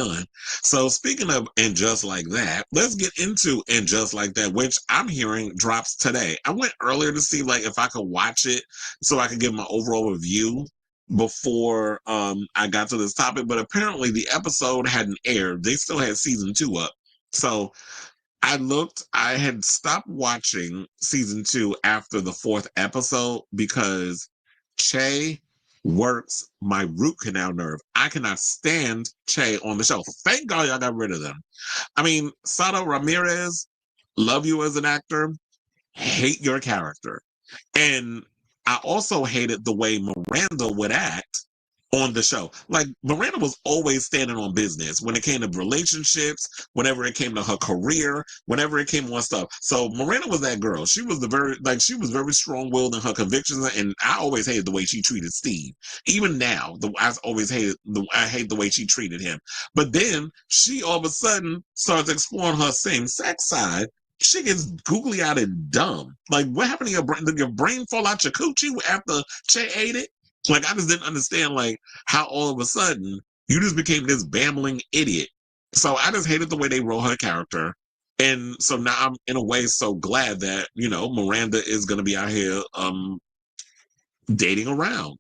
done. So speaking of And Just Like That, let's get into And Just Like That, which I'm hearing drops today. I went earlier to see like if I could watch it so I could give my overall review before I got to this topic, but apparently the episode hadn't aired. They still had season 2 up. So I had stopped watching season 2 after the 4th episode because Che works my root canal nerve. I cannot stand Che on the show. Thank God y'all got rid of them. I mean, Sato Ramirez, love you as an actor, hate your character. And I also hated the way Miranda would act on the show. Like, Miranda was always standing on business when it came to relationships, whenever it came to her career, whenever it came on stuff. So Miranda was that girl. She was she was very strong-willed in her convictions, and I always hated the way she treated Steve. Even now, I hate the way she treated him. But then she all of a sudden starts exploring her same-sex side. She gets googly eyed and dumb. Like, what happened to your brain? Did your brain fall out your coochie after Che ate it? Like, I just didn't understand, like, how all of a sudden you just became this bambling idiot. So I just hated the way they wrote her character. And so now I'm, in a way, so glad that, Miranda is going to be out here dating around.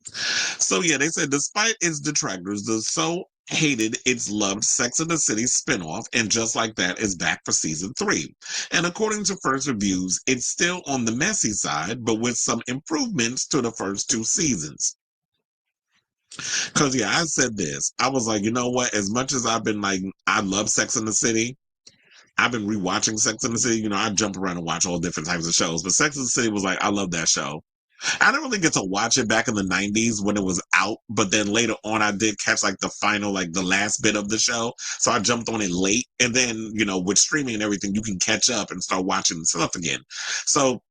So, yeah, they said despite its detractors, the so hated its loved Sex and the City spinoff, And Just Like That is back for season 3. And according to first reviews, it's still on the messy side, but with some improvements to the first 2 seasons. Because, yeah, I said this. I was like, you know what? As much as I've been like, I love Sex and the City, I've been rewatching Sex and the City. I jump around and watch all different types of shows, but Sex and the City was like, I love that show. I didn't really get to watch it back in the 90s when it was out, but then later on I did catch like the final, like the last bit of the show. So I jumped on it late. And then, with streaming and everything, you can catch up and start watching stuff again. So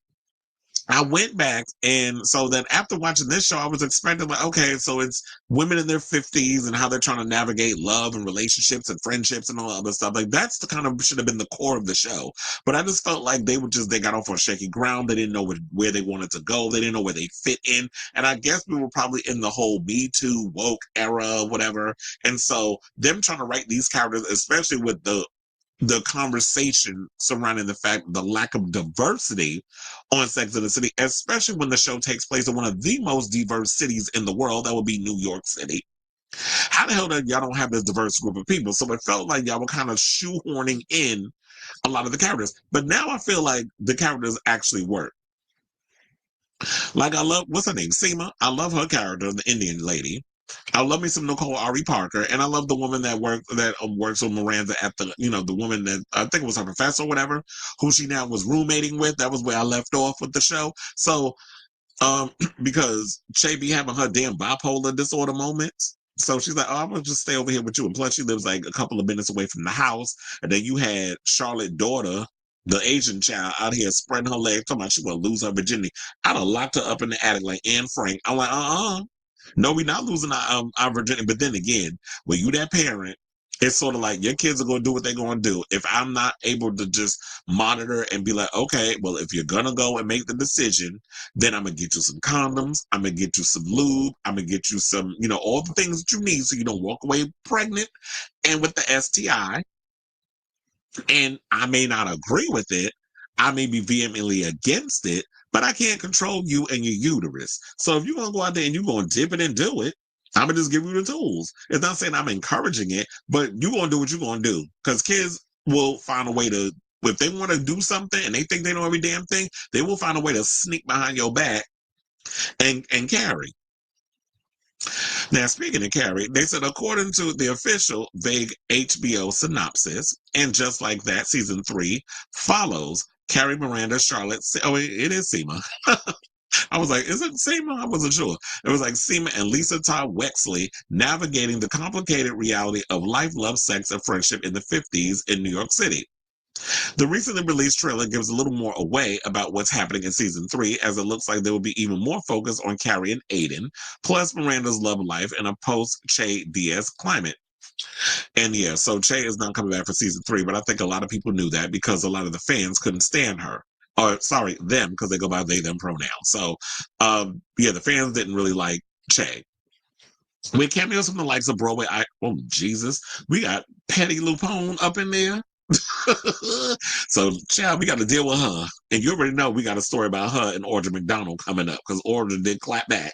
I went back, and so then after watching this show, I was expecting like, okay, so it's women in their 50s and how they're trying to navigate love and relationships and friendships and all that other stuff. Like, that's the kind of should have been the core of the show. But I just felt like they got off on shaky ground. They didn't know where they wanted to go. They didn't know where they fit in. And I guess we were probably in the whole Me Too woke era, whatever. And so them trying to write these characters, especially with the conversation surrounding the lack of diversity on Sex and the City, especially when the show takes place in one of the most diverse cities in the world, that would be New York City. How the hell did y'all don't have this diverse group of people? So it felt like y'all were kind of shoehorning in a lot of the characters. But now I feel like the characters actually work. Like, I love, what's her name? Seema. I love her character, the Indian lady. I love me some Nicole Ari Parker, and I love the woman that works with Miranda at the woman that I think was her professor or whatever, who she now was roommating with. That was where I left off with the show. So, because Che be having her damn bipolar disorder moments. So she's like, oh, I'm gonna just stay over here with you. And plus, she lives like a couple of minutes away from the house. And then you had Charlotte daughter, the Asian child, out here spreading her legs, talking about she gonna lose her virginity. I'd have locked her up in the attic like Anne Frank. I'm like, no, we're not losing our virginity. But then again, when you that parent, it's sort of like your kids are going to do what they're going to do. If I'm not able to just monitor and be like, okay, well, if you're going to go and make the decision, then I'm going to get you some condoms. I'm going to get you some lube. I'm going to get you some, all the things that you need so you don't walk away pregnant and with the STI. And I may not agree with it. I may be vehemently against it, but I can't control you and your uterus. So if you're going to go out there and you're going to dip it and do it, I'm going to just give you the tools. It's not saying I'm encouraging it, but you're going to do what you're going to do. Because kids will find a way to, if they want to do something and they think they know every damn thing, they will find a way to sneak behind your back and carry. Now, speaking of Carrie, they said according to the official vague HBO synopsis, And Just Like That, season 3 follows Carrie, Miranda, Charlotte. Oh, it is Seema. I was like, is it Seema? I wasn't sure. It was like Seema and Lisa Todd Wexley navigating the complicated reality of life, love, sex, and friendship in the 50s in New York City. The recently released trailer gives a little more away about what's happening in season 3, as it looks like there will be even more focus on Carrie and Aiden, plus Miranda's love life in a post-Che Diaz climate. And yeah, so Che is not coming back for season 3, but I think a lot of people knew that because a lot of the fans couldn't stand her. Or, sorry, them, because they go by they, them pronouns. So, yeah, the fans didn't really like Che. With cameos from the likes of Broadway, oh Jesus, we got Patty LuPone up in there. So, child, we got to deal with her. And you already know we got a story about her and Audra McDonald coming up because Audra did clap back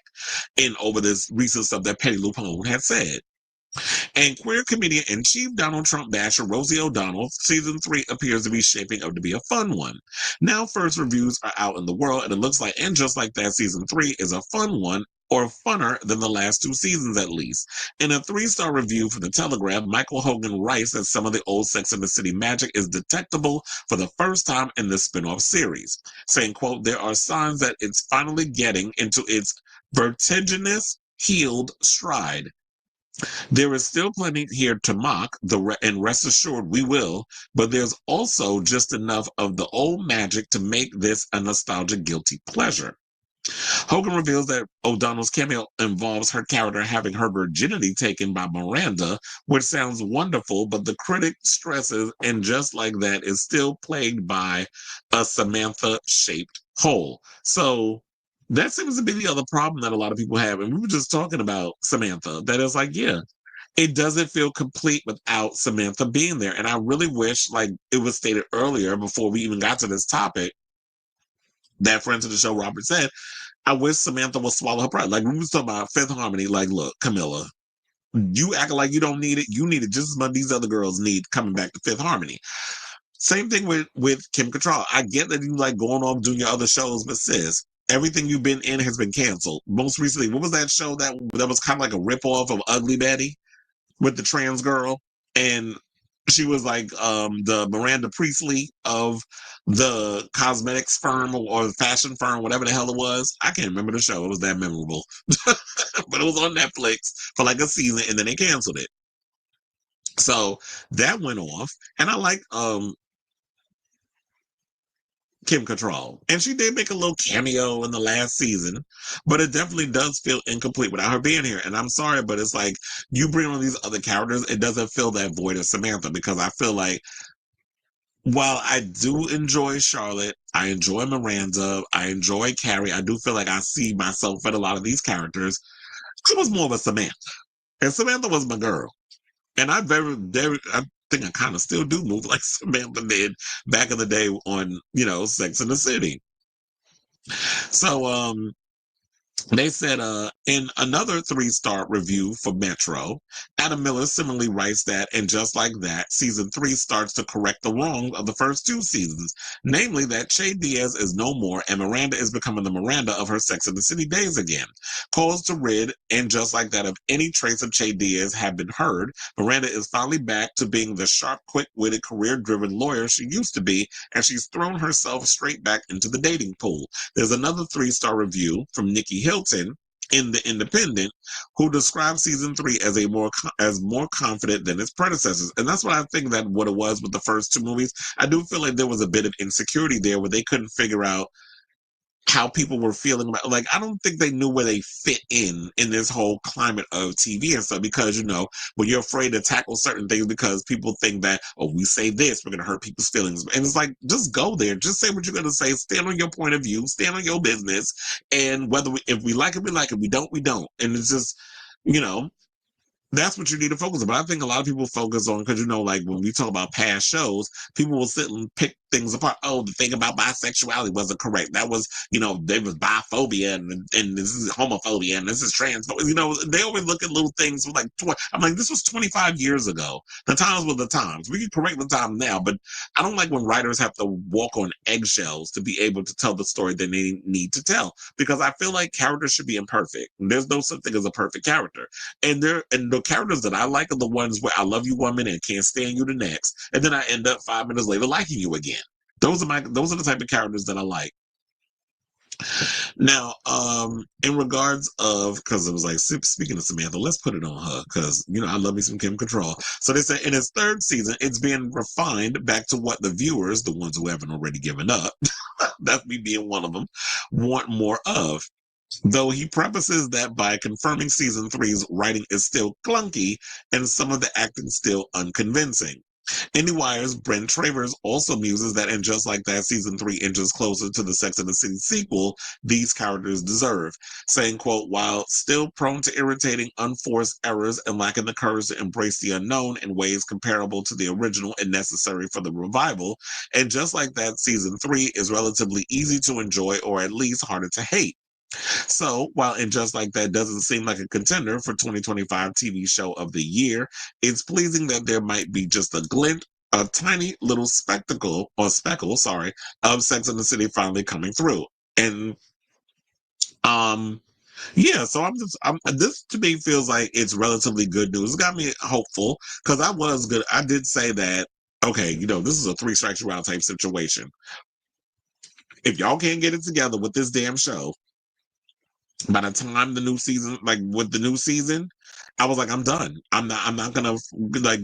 in over this recent stuff that Patty LuPone had said. And queer comedian and chief Donald Trump basher Rosie O'Donnell, season 3 appears to be shaping up to be a fun one. Now, first reviews are out in the world, and it looks like, and just like that, season 3 is a fun one, or funner than the last 2 seasons at least. In a 3-star review for The Telegraph, Michael Hogan writes that some of the old Sex and the City magic is detectable for the first time in this spin-off series, saying, quote, there are signs that it's finally getting into its vertiginous, healed stride. There is still plenty here to mock, and rest assured we will, but there's also just enough of the old magic to make this a nostalgic guilty pleasure. Hogan reveals that O'Donnell's cameo involves her character having her virginity taken by Miranda, which sounds wonderful, but the critic stresses, and just like that, is still plagued by a Samantha-shaped hole. So that seems to be the other problem that a lot of people have. And we were just talking about Samantha, that is like, yeah, it doesn't feel complete without Samantha being there. And I really wish, like it was stated earlier before we even got to this topic, that friend of the show, Robert, said, I wish Samantha would swallow her pride. Like we was talking about Fifth Harmony, like, look, Camilla, you act like you don't need it. You need it just as much as these other girls need coming back to Fifth Harmony. Same thing with Kim Cattrall. I get that you like going off doing your other shows, but sis, everything you've been in has been canceled. Most recently, what was that show that was kind of like a ripoff of Ugly Betty with the trans girl? And she was like the Miranda Priestley of the cosmetics firm or fashion firm, whatever the hell it was. I can't remember the show. It was that memorable. But it was on Netflix for like a season and then they canceled it. So that went off. And I like Kim Cattrall. And she did make a little cameo in the last season, but it definitely does feel incomplete without her being here. And I'm sorry, but it's like you bring on these other characters, it doesn't fill that void of Samantha because I feel like while I do enjoy Charlotte, I enjoy Miranda, I enjoy Carrie, I do feel like I see myself in a lot of these characters. I was more of a Samantha. And Samantha was my girl. And I I think I kind of still do move like Samantha did back in the day on, Sex and the City. So they said in another 3-star review for Metro, Adam Miller similarly writes that, and just like that, season 3 starts to correct the wrong of the first 2 seasons, namely that Che Diaz is no more and Miranda is becoming the Miranda of her Sex and the City days again. Calls to rid, and just like that of any trace of Che Diaz have been heard, Miranda is finally back to being the sharp, quick-witted, career-driven lawyer she used to be, and she's thrown herself straight back into the dating pool. There's another 3-star review from Nikki Hilton in The Independent, who describes season 3 as more confident than its predecessors. And that's what I think that what it was with the first 2 movies. I do feel like there was a bit of insecurity there where they couldn't figure out how people were feeling about, like, I don't think they knew where they fit in this whole climate of TV and stuff, because when you're afraid to tackle certain things because people think that, oh, we say this, we're going to hurt people's feelings. And it's like, just go there, just say what you're going to say, stand on your point of view, stand on your business, and if we like it, we like it, we don't, we don't. And it's just, that's what you need to focus on. But I think a lot of people focus on, because like when we talk about past shows, people will sit and pick things apart. Oh, the thing about bisexuality wasn't correct. That was, there was biphobia and this is homophobia and this is transphobia. They always look at little things like, I'm like, this was 25 years ago. The times were the times. We can correct the time now, but I don't like when writers have to walk on eggshells to be able to tell the story they need to tell, because I feel like characters should be imperfect. There's no such thing as a perfect character. And the characters that I like are the ones where I love you one minute and can't stand you the next, and then I end up 5 minutes later liking you again. Those are the type of characters that I like. Now, in regards of, because it was like, speaking of Samantha, let's put it on her, because I love me some Kim Cattrall. So they say in its 3rd season, it's being refined back to what the viewers, the ones who haven't already given up, that's me being one of them, want more of. Though he prefaces that by confirming season 3's writing is still clunky and some of the acting still unconvincing. IndieWire's Brent Travers also muses that in Just Like That, season 3 inches closer to the Sex and the City sequel these characters deserve, saying, quote, while still prone to irritating unforced errors and lacking the courage to embrace the unknown in ways comparable to the original and necessary for the revival, and Just Like That, season 3 is relatively easy to enjoy or at least harder to hate. So, while In Just Like That doesn't seem like a contender for 2025 TV show of the year, it's pleasing that there might be just a glint, a tiny little speckle, sorry, of Sex and the City finally coming through. And um yeah, so this to me feels like it's relatively good news. It got me hopeful because I did say that, okay, this is a three strikes you out type situation. If y'all can't get it together with this damn show, by the time the new season, like with the new season, I was like, I'm done. I'm not gonna like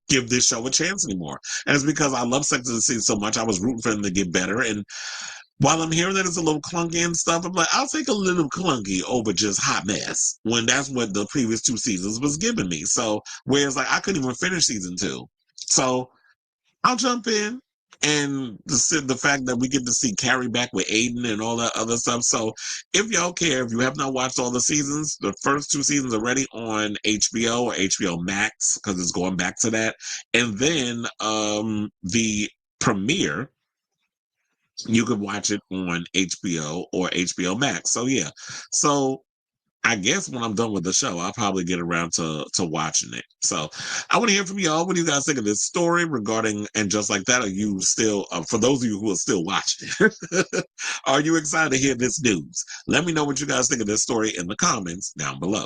give this show a chance anymore. And it's because I love Sex and the City so much. I was rooting for them to get better. And while I'm hearing that it's a little clunky and stuff, I'm like, I'll take a little clunky over just hot mess when that's what the previous two seasons was giving me. So whereas like I couldn't even finish season 2. So I'll jump in. And the fact that we get to see Carrie back with Aiden and all that other stuff. So if y'all care, if you have not watched all the seasons, the first 2 seasons are already on HBO or HBO Max, because it's going back to that. And then the premiere, you could watch it on HBO or HBO Max. So yeah. So I guess when I'm done with the show, I'll probably get around to watching it. So I want to hear from y'all. What do you guys think of this story regarding And Just Like That? Are you still, for those of you who are still watching, are you excited to hear this news? Let me know what you guys think of this story in the comments down below.